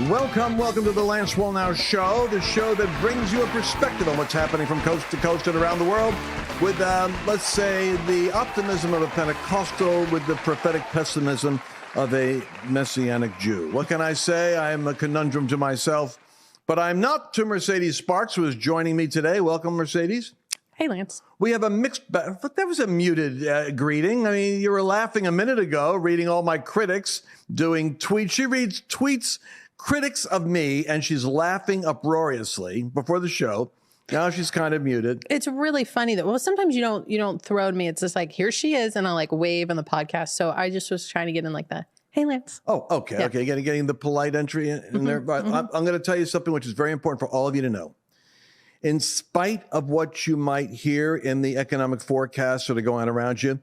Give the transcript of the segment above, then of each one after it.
Welcome to the Lance Wallnau Show, the show that brings you a perspective on what's happening from coast to coast and around the world with, let's say, the optimism of a Pentecostal with the prophetic pessimism of a Messianic Jew. What can I say? I am a conundrum to myself, but I'm not to Mercedes Sparks, who is joining me today. Welcome, Mercedes. Hey, Lance. We have a mixed bag. That was a muted greeting. I mean, you were laughing a minute ago, reading all my critics doing tweets. She reads tweets, critics of me, and she's laughing uproariously before the show. Now she's kind of muted. It's really funny that, well, sometimes you don't throw to me. It's just like, here she is, and I'll like wave on the podcast. So I just was trying to get in like the, hey, Lance. Oh, okay. Yeah. Okay. Getting the polite entry in there. But I'm going to tell you something which is very important for all of you to know. In spite of what you might hear in the economic forecasts that are going on around you,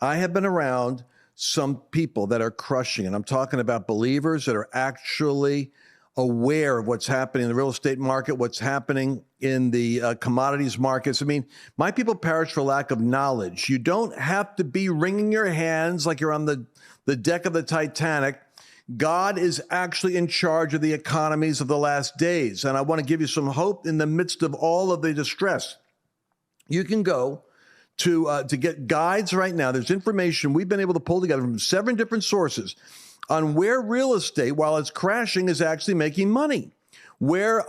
I have been around some people that are crushing, and I'm talking about believers that are actually aware of what's happening in the real estate market, what's happening in the commodities markets. I mean, my people perish for lack of knowledge. You don't have to be wringing your hands like you're on the deck of the Titanic. God is actually in charge of the economies of the last days. And I want to give you some hope in the midst of all of the distress. You can go to get guides right now. There's information we've been able to pull together from 7 different sources on where real estate, while it's crashing, is actually making money, where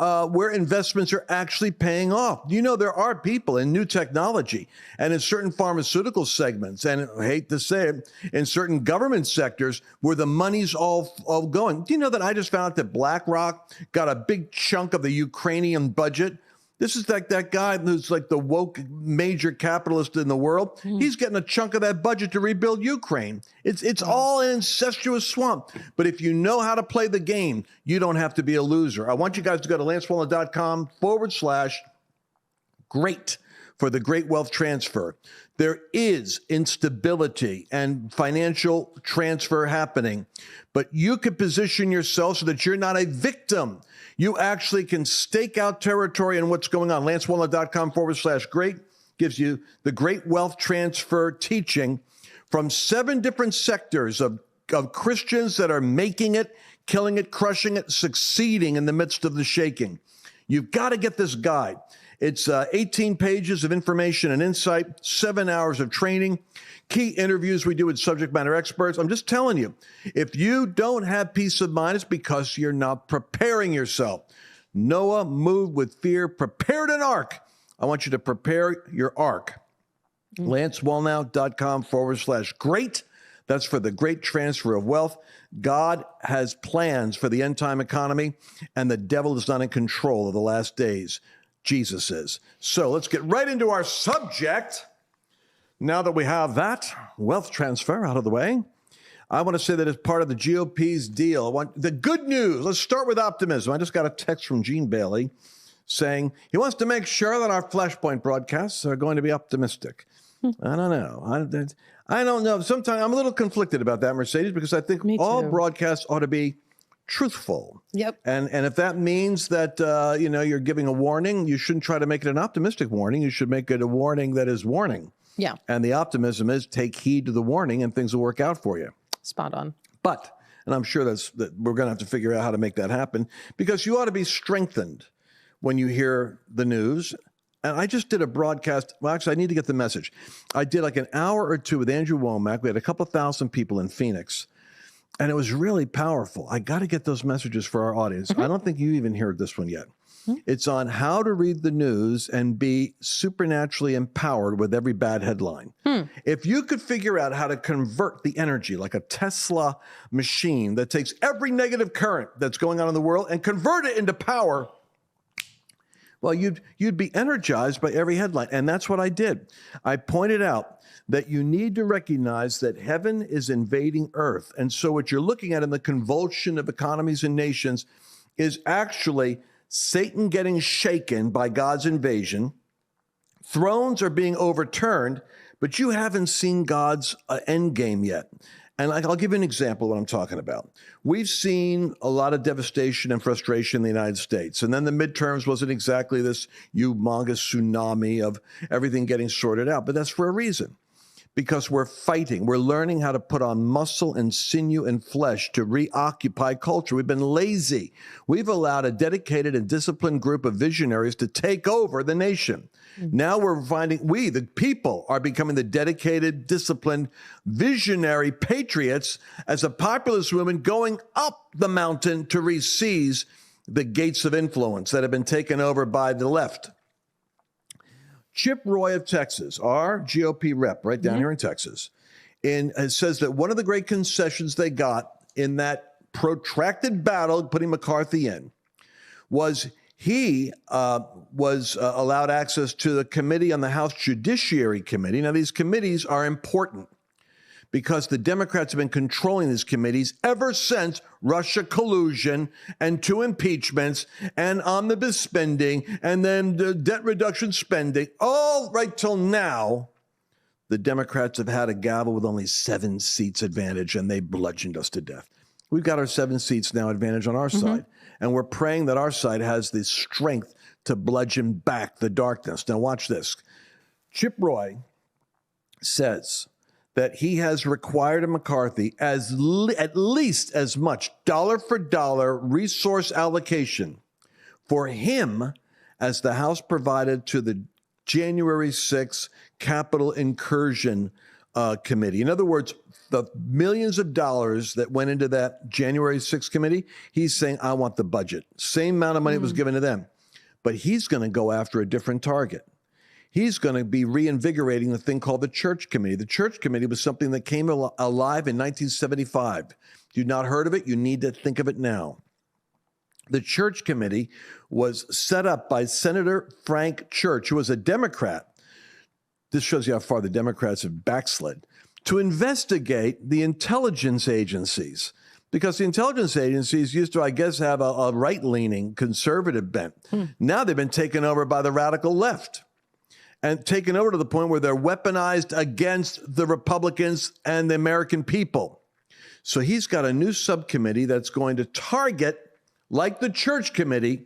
investments are actually paying off. You know, there are people in new technology and in certain pharmaceutical segments, and I hate to say it, in certain government sectors where the money's all going. Do you know that I just found out that BlackRock got a big chunk of the Ukrainian budget? This is like that guy who's like the woke major capitalist in the world. He's getting a chunk of that budget to rebuild Ukraine. It's all an incestuous swamp. But if you know how to play the game, you don't have to be a loser. I want you guys to go to lancewallnau.com/great for the great wealth transfer. There is instability and financial transfer happening, but you could position yourself so that you're not a victim. You actually can stake out territory in what's going on. lancewallnau.com/great gives you the great wealth transfer teaching from 7 different sectors of Christians that are making it, killing it, crushing it, succeeding in the midst of the shaking. You've got to get this guide. It's 18 pages of information and insight, 7 hours of training, key interviews we do with subject matter experts. I'm just telling you, if you don't have peace of mind, it's because you're not preparing yourself. Noah moved with fear, prepared an ark. I want you to prepare your ark. lancewallnau.com/great. That's for the great transfer of wealth. God has plans for the end time economy, and the devil is not in control of the last days. Jesus is. So let's get right into our subject. Now that we have that wealth transfer out of the way, I want to say that as part of the GOP's deal, I want the good news. Let's start with optimism. I just got a text from Gene Bailey saying he wants to make sure that our Flashpoint broadcasts are going to be optimistic. I don't know. I don't know. Sometimes I'm a little conflicted about that, Mercedes, because I think all broadcasts ought to be truthful. Yep. And if that means that, you're giving a warning, you shouldn't try to make it an optimistic warning. You should make it a warning that is warning. Yeah. And the optimism is take heed to the warning and things will work out for you. Spot on. But, and I'm sure that we're going to have to figure out how to make that happen, because you ought to be strengthened when you hear the news. And I just did a broadcast. Well, actually, I need to get the message. I did like an hour or 2 with Andrew Womack. We had a couple thousand people in Phoenix. And it was really powerful. I got to get those messages for our audience. I don't think you even heard this one yet. It's on how to read the news and be supernaturally empowered with every bad headline. If you could figure out how to convert the energy like a Tesla machine that takes every negative current that's going on in the world and convert it into power, well, you'd be energized by every headline. And that's what I did. I pointed out that you need to recognize that heaven is invading earth. And so what you're looking at in the convulsion of economies and nations is actually Satan getting shaken by God's invasion. Thrones are being overturned, but you haven't seen God's end game yet. And I'll give you an example of what I'm talking about. We've seen a lot of devastation and frustration in the United States. And then the midterms wasn't exactly this humongous tsunami of everything getting sorted out, but that's for a reason. because we're fighting. We're learning how to put on muscle and sinew and flesh to reoccupy culture. We've been lazy. We've allowed a dedicated and disciplined group of visionaries to take over the nation. Now we're finding we, the people, are becoming the dedicated, disciplined, visionary patriots as a populist movement going up the mountain to reseize the gates of influence that have been taken over by the left. Chip Roy of Texas, our GOP rep right down here in Texas, says that one of the great concessions they got in that protracted battle putting McCarthy in was he was allowed access to the committee on the House Judiciary Committee. Now, these committees are important because the Democrats have been controlling these committees ever since Russia collusion and 2 impeachments and omnibus spending and then the debt reduction spending. All right till now, the Democrats have had a gavel with only 7 seats advantage, and they bludgeoned us to death. We've got our 7 seats now advantage on our side, and we're praying that our side has the strength to bludgeon back the darkness. Now watch this. Chip Roy says that he has required of McCarthy at least as much dollar for dollar resource allocation for him as the House provided to the January 6th Capitol Incursion Committee. In other words, the millions of dollars that went into that January 6th committee, he's saying, I want the budget. Same amount of money was given to them. But he's going to go after a different target. He's going to be reinvigorating the thing called the Church Committee. The Church Committee was something that came alive in 1975. If you've not heard of it, you need to think of it now. The Church Committee was set up by Senator Frank Church, who was a Democrat. This shows you how far the Democrats have backslid, to investigate the intelligence agencies. Because the intelligence agencies used to, I guess, have a right-leaning conservative bent. Now they've been taken over by the radical left and taken over to the point where they're weaponized against the Republicans and the American people. So he's got a new subcommittee that's going to target, like the Church Committee,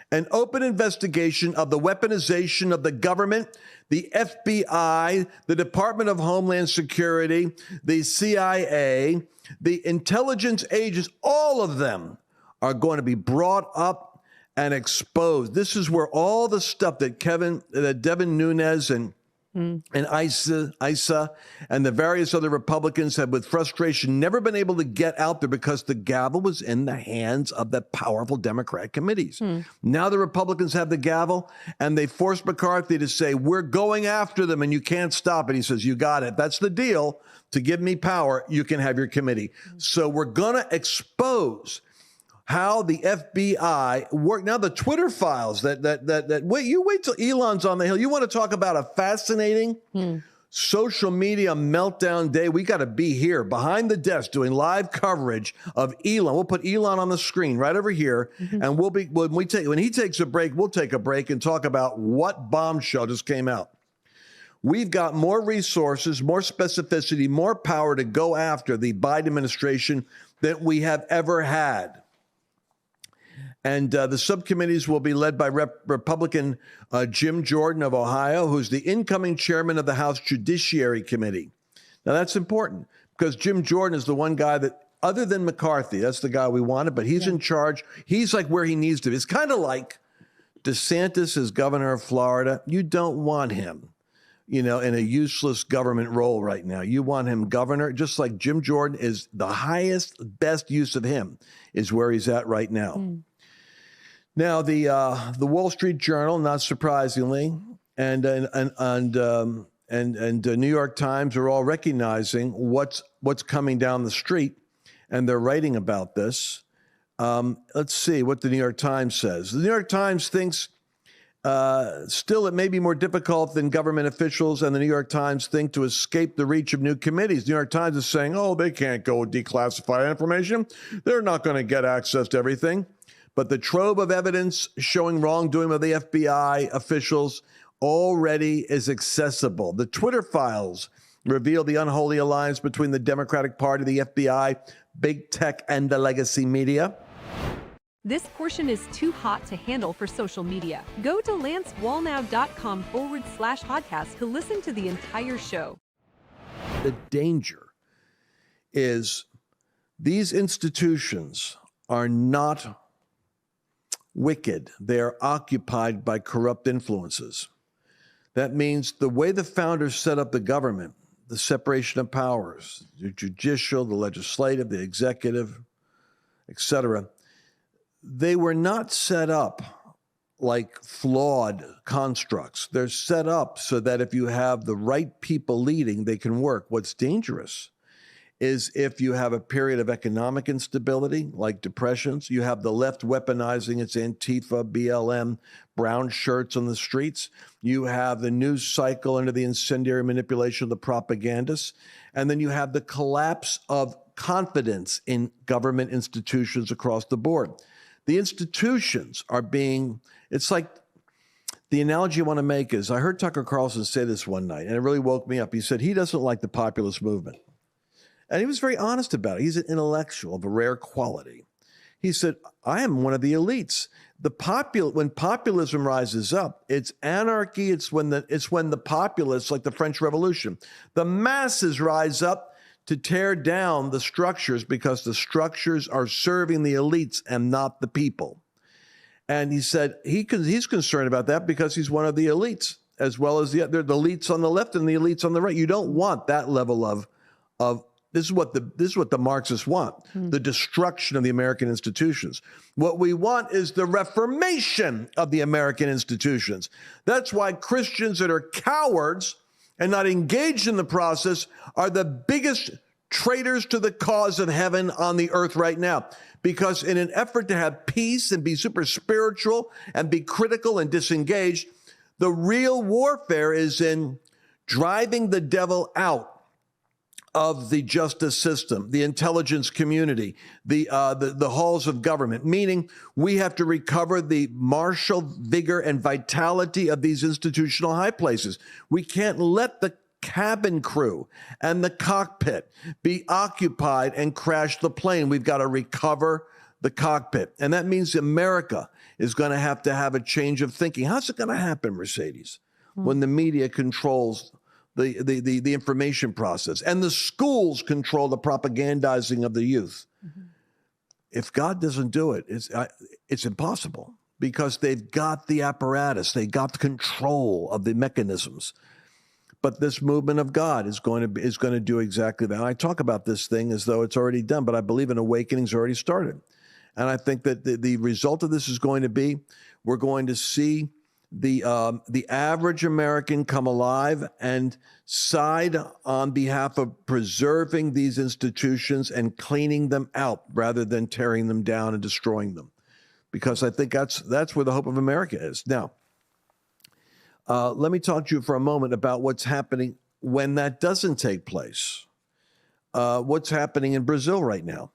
an open investigation of the weaponization of the government, the FBI, the Department of Homeland Security, the CIA, the intelligence agents. All of them are going to be brought up and exposed. This is where all the stuff that Devin Nunes and Issa and the various other Republicans have, with frustration, never been able to get out there because the gavel was in the hands of the powerful Democrat committees. Now the Republicans have the gavel, and they forced McCarthy to say, we're going after them and you can't stop it. He says, you got it. That's the deal. To give me power, you can have your committee. So we're going to expose how the FBI work. Now the Twitter files wait till Elon's on the Hill. You want to talk about a fascinating social media meltdown day? We got to be here behind the desk doing live coverage of Elon. We'll put Elon on the screen right over here, and when he takes a break, we'll take a break and talk about what bombshell just came out. We've got more resources, more specificity, more power to go after the Biden administration than we have ever had. And the subcommittees will be led by Republican Jim Jordan of Ohio, who's the incoming chairman of the House Judiciary Committee. Now, that's important because Jim Jordan is the one guy that, other than McCarthy, that's the guy we wanted, but he's in charge. He's like where he needs to be. It's kind of like DeSantis as governor of Florida. You don't want him, in a useless government role right now. You want him governor, just like Jim Jordan is the highest, best use of him is where he's at right now. Now, the Wall Street Journal, not surprisingly, and New York Times are all recognizing what's coming down the street, and they're writing about this. Let's see what the New York Times says. The New York Times thinks still it may be more difficult than government officials and the New York Times think to escape the reach of new committees. The New York Times is saying, they can't go declassify information. They're not going to get access to everything. But the trove of evidence showing wrongdoing by the FBI officials already is accessible. The Twitter files reveal the unholy alliance between the Democratic Party, the FBI, big tech, and the legacy media. This portion is too hot to handle for social media. Go to lancewallnow.com/podcast to listen to the entire show. the danger is these institutions are not wicked. They are occupied by corrupt influences. That means the way the founders set up the government, the separation of powers, the judicial, the legislative, the executive, etc., they were not set up like flawed constructs. They're set up so that if you have the right people leading, they can work. What's dangerous is if you have a period of economic instability, like depressions, you have the left weaponizing its Antifa, BLM, brown shirts on the streets, you have the news cycle under the incendiary manipulation of the propagandists, and then you have the collapse of confidence in government institutions across the board. The institutions are being, it's like, the analogy I want to make is, I heard Tucker Carlson say this one night, and it really woke me up. He said he doesn't like the populist movement. And he was very honest about it. He's an intellectual of a rare quality. He said, I am one of the elites. When populism rises up, it's anarchy. It's when the populace, like the French Revolution, the masses rise up to tear down the structures because the structures are serving the elites and not the people. And he said he's concerned about that because he's one of the elites, as well as the elites on the left and the elites on the right. You don't want that level of this is what the Marxists want, the destruction of the American institutions. What we want is the reformation of the American institutions. That's why Christians that are cowards and not engaged in the process are the biggest traitors to the cause of heaven on the earth right now. Because in an effort to have peace and be super spiritual and be critical and disengaged, the real warfare is in driving the devil out of the justice system, the intelligence community, the halls of government, meaning we have to recover the martial vigor and vitality of these institutional high places. We can't let the cabin crew and the cockpit be occupied and crash the plane. We've got to recover the cockpit. And that means America is going to have a change of thinking. How's it going to happen, Mercedes, when the media controls the information process and the schools control the propagandizing of the youth? If God doesn't do it, it's impossible, because they've got the apparatus, they got the control of the mechanisms. But this movement of God is going to do exactly that. I talk about this thing as though it's already done, but I believe an awakening's already started. And I think that the result of this is going to be, we're going to see the average American come alive and side on behalf of preserving these institutions and cleaning them out rather than tearing them down and destroying them. Because I think that's where the hope of America is. Now, let me talk to you for a moment about what's happening when that doesn't take place. What's happening in Brazil right now.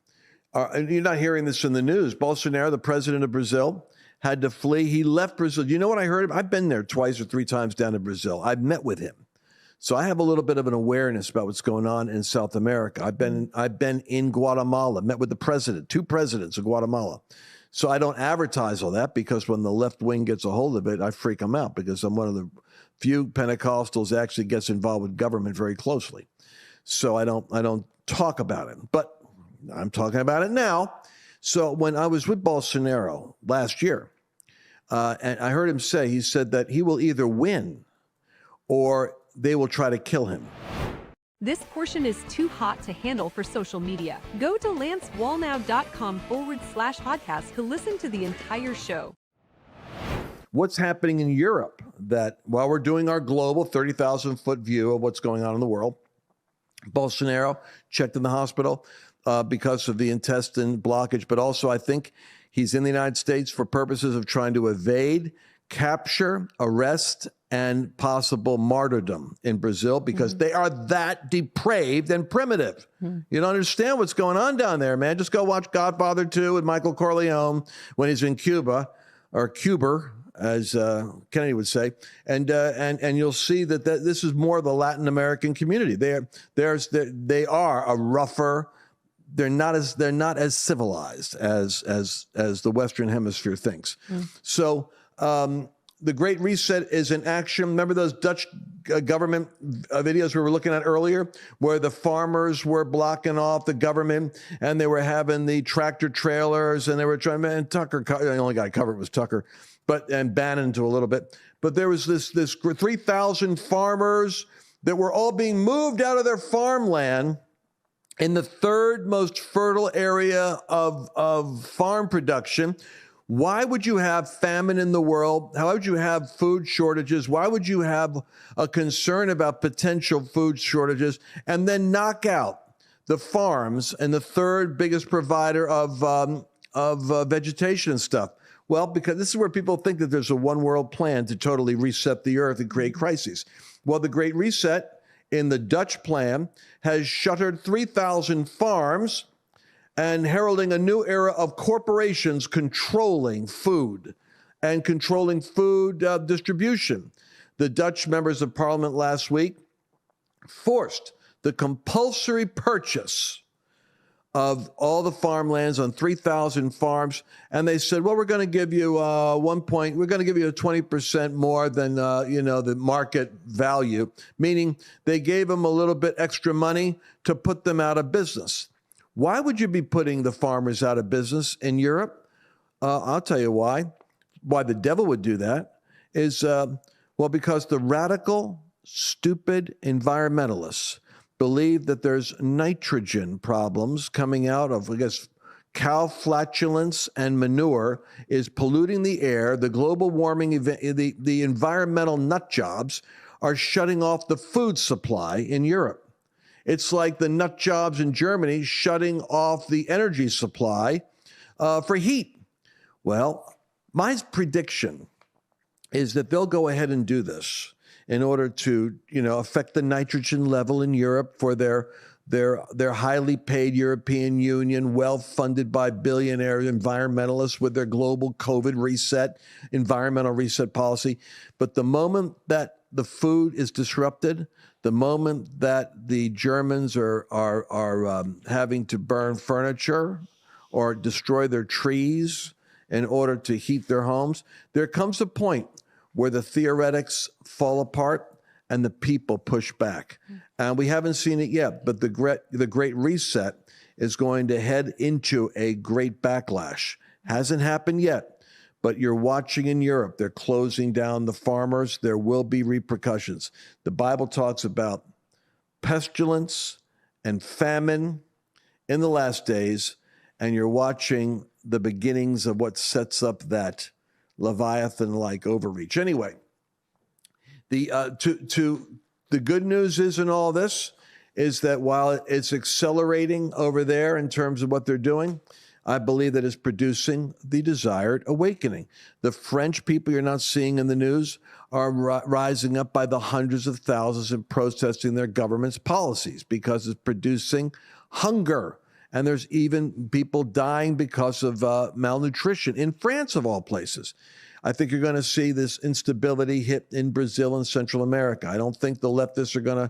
You're not hearing this in the news. Bolsonaro, the president of Brazil, had to flee. He left Brazil. You know what I heard? I've been there twice or three times down in Brazil. I've met with him. So I have a little bit of an awareness about what's going on in South America. I've been in Guatemala, met with the president, two presidents of Guatemala. So I don't advertise all that, because when the left wing gets a hold of it, I freak them out, because I'm one of the few Pentecostals that actually gets involved with government very closely. So I don't talk about it, but I'm talking about it now. So when I was with Bolsonaro last year, and I heard him say, he said that he will either win or they will try to kill him. This portion is too hot to handle for social media. Go to lancewallnow.com/podcast to listen to the entire show. What's happening in Europe, that while we're doing our global 30,000-foot view of what's going on in the world, Bolsonaro checked in the hospital because of the intestine blockage, but also I think he's in the United States for purposes of trying to evade capture, arrest, and possible martyrdom in Brazil, because they are that depraved and primitive. You don't understand what's going on down there, man. Just go watch Godfather 2 with Michael Corleone when he's in Cuba, or Cuba, as Kennedy would say, and you'll see that this is more of the Latin American community. They are a rougher. They're not as civilized as the Western Hemisphere thinks. So the Great Reset is in action. Remember those Dutch government videos we were looking at earlier, where the farmers were blocking off the government and they were having the tractor trailers and they were trying, and Tucker, the only guy covered was Tucker, and Bannon to a little bit. But there was this 3,000 farmers that were all being moved out of their farmland in the third most fertile area of farm production. Why would you have famine in the world? How would you have food shortages? Why would you have a concern about potential food shortages and then knock out the farms and the third biggest provider of vegetation and stuff? Well, because this is where people think that there's a one world plan to totally reset the earth and create crises. Well, the Great Reset in the Dutch plan has shuttered 3,000 farms and heralding a new era of corporations controlling food and controlling food distribution. The Dutch members of parliament last week forced the compulsory purchase of all the farmlands on 3,000 farms, and they said, "Well, we're going to give you we're going to give you 20% more than the market value," meaning they gave them a little bit extra money to put them out of business. Why would you be putting the farmers out of business in Europe? I'll tell you why. Why the devil would do that is, because the radical, stupid environmentalists believe that there's nitrogen problems coming out of, cow flatulence and manure is polluting the air. The global warming event, the environmental nut jobs are shutting off the food supply in Europe. It's like the nut jobs in Germany shutting off the energy supply for heat. Well, my prediction is that they'll go ahead and do this in order to, affect the nitrogen level in Europe for their highly paid European Union, well-funded by billionaire environmentalists with their global COVID reset, environmental reset policy. But the moment that the food is disrupted, the moment that the Germans are having to burn furniture or destroy their trees in order to heat their homes, there comes a point where the theoretics fall apart and the people push back. And we haven't seen it yet, but the Great Reset is going to head into a great backlash. Hasn't happened yet. But you're watching in Europe, they're closing down the farmers. There will be repercussions. The Bible talks about pestilence and famine in the last days, and you're watching the beginnings of what sets up that Leviathan-like overreach. Anyway, the good news is in all this is that while it's accelerating over there in terms of what they're doing, I believe that it's producing the desired awakening. The French people you're not seeing in the news are rising up by the hundreds of thousands and protesting their government's policies because it's producing hunger. And there's even people dying because of malnutrition in France, of all places. I think you're going to see this instability hit in Brazil and Central America. I don't think the leftists are going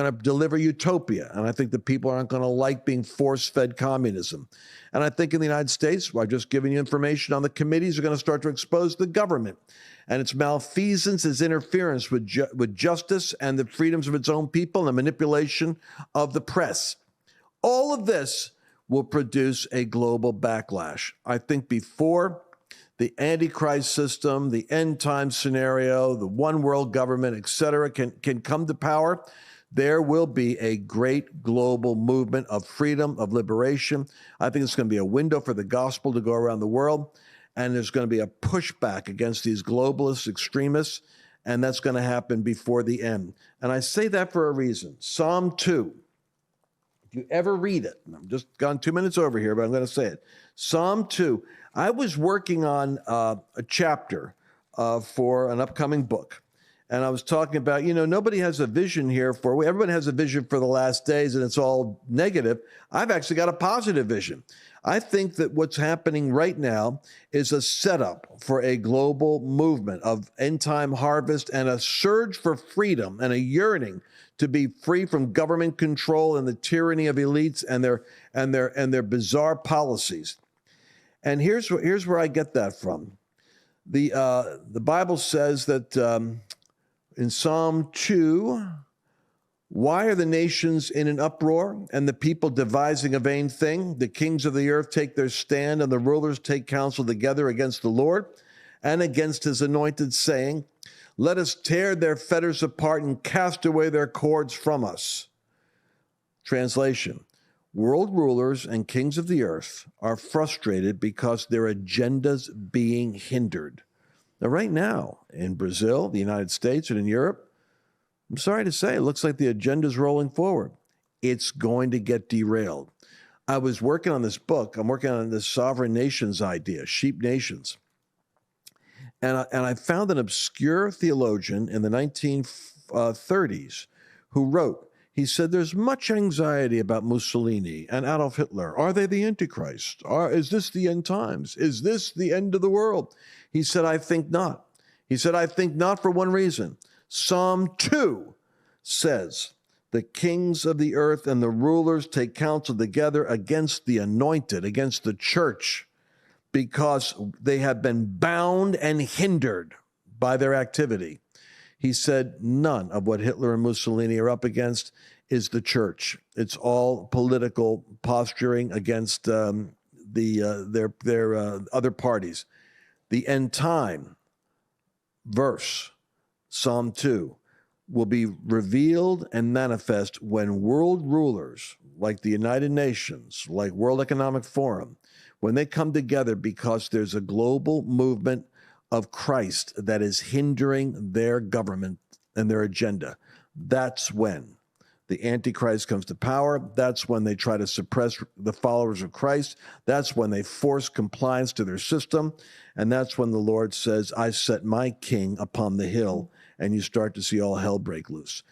to deliver utopia, and I think the people aren't going to like being force-fed communism. And I think in the United States, I've just given you information on the committees are going to start to expose the government and its malfeasance, its interference with justice and the freedoms of its own people, and the manipulation of the press. All of this will produce a global backlash. I think before the Antichrist system, the end time scenario, the one world government, et cetera, can come to power, there will be a great global movement of freedom, of liberation. I think it's going to be a window for the gospel to go around the world, and there's going to be a pushback against these globalist extremists, and that's going to happen before the end. And I say that for a reason. Psalm 2, if you ever read it, and I'm just gone 2 minutes over here, but I'm going to say it. Psalm 2, I was working on a chapter for an upcoming book. And I was talking about, nobody has a vision here everybody has a vision for the last days and it's all negative. I've actually got a positive vision. I think that what's happening right now is a setup for a global movement of end time harvest and a surge for freedom and a yearning to be free from government control and the tyranny of elites and their bizarre policies. And here's where I get that from. The Bible says that In Psalm 2, why are the nations in an uproar and the people devising a vain thing? The kings of the earth take their stand and the rulers take counsel together against the Lord and against his anointed, saying, let us tear their fetters apart and cast away their cords from us. Translation: world rulers and kings of the earth are frustrated because their agendas being hindered. Now, right now, in Brazil, the United States, and in Europe, I'm sorry to say, it looks like the agenda is rolling forward. It's going to get derailed. I was working on this book. I'm working on this sovereign nations idea, sheep nations. And I found an obscure theologian in the 1930s who wrote, he said, there's much anxiety about Mussolini and Adolf Hitler. Are they the Antichrist? Is this the end times? Is this the end of the world? He said, I think not. He said, I think not for one reason. Psalm 2 says, the kings of the earth and the rulers take counsel together against the anointed, against the church, because they have been bound and hindered by their activity. He said none of what Hitler and Mussolini are up against is the church. It's all political posturing against their other parties. The end time verse, Psalm 2, will be revealed and manifest when world rulers like the United Nations, like World Economic Forum, when they come together because there's a global movement of Christ that is hindering their government and their agenda. That's when the Antichrist comes to power. That's when they try to suppress the followers of Christ. That's when they force compliance to their system. And that's when the Lord says, I set my king upon the hill, and you start to see all hell break loose.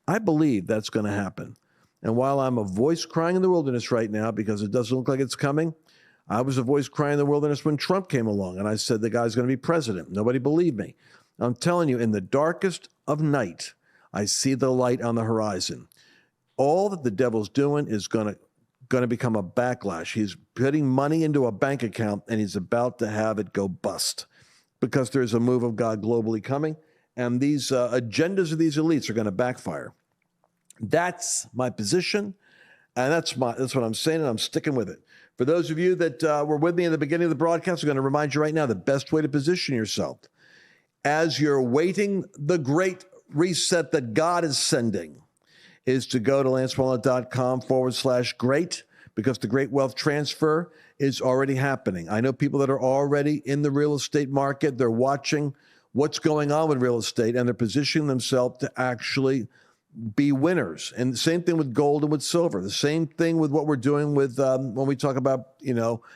I believe that's going to happen. And while I'm a voice crying in the wilderness right now because it doesn't look like it's coming, I was a voice crying in the wilderness when Trump came along, and I said the guy's going to be president. Nobody believed me. I'm telling you, in the darkest of night, I see the light on the horizon. All that the devil's doing is going to become a backlash. He's putting money into a bank account, and he's about to have it go bust because there's a move of God globally coming, and these agendas of these elites are going to backfire. That's my position, and that's what I'm saying, and I'm sticking with it. For those of you that were with me in the beginning of the broadcast, I'm going to remind you right now the best way to position yourself as you're waiting the great reset that God is sending is to go to lancewalnut.com/great, because the great wealth transfer is already happening. I know people that are already in the real estate market. They're watching what's going on with real estate, and they're positioning themselves to actually be winners. And the same thing with gold and with silver. The same thing with what we're doing with when we talk about,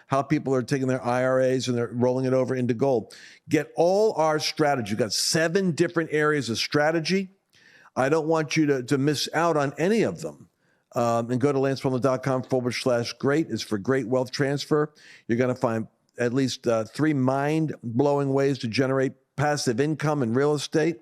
how people are taking their IRAs and they're rolling it over into gold. Get all our strategy. We've got 7 different areas of strategy. I don't want you to miss out on any of them. And go to lancewalnut.com/great. It's for great wealth transfer. You're going to find at least 3 mind-blowing ways to generate passive income in real estate.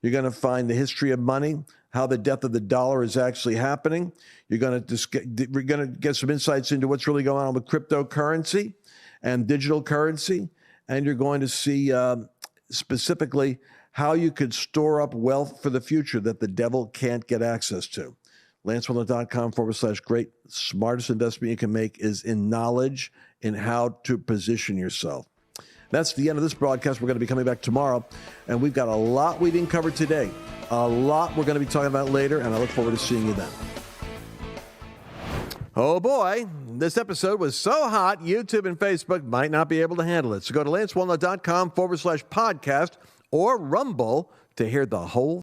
You're going to find the history of money, how the death of the dollar is actually happening. We're going to get some insights into what's really going on with cryptocurrency and digital currency. And you're going to see specifically how you could store up wealth for the future that the devil can't get access to. lancewalnut.com/great. Smartest investment you can make is in knowledge in how to position yourself. That's the end of this broadcast. We're going to be coming back tomorrow, and we've got a lot we didn't cover today. A lot we're going to be talking about later, and I look forward to seeing you then. Oh boy, this episode was so hot, YouTube and Facebook might not be able to handle it. So go to lancewalnut.com/podcast or Rumble to hear the whole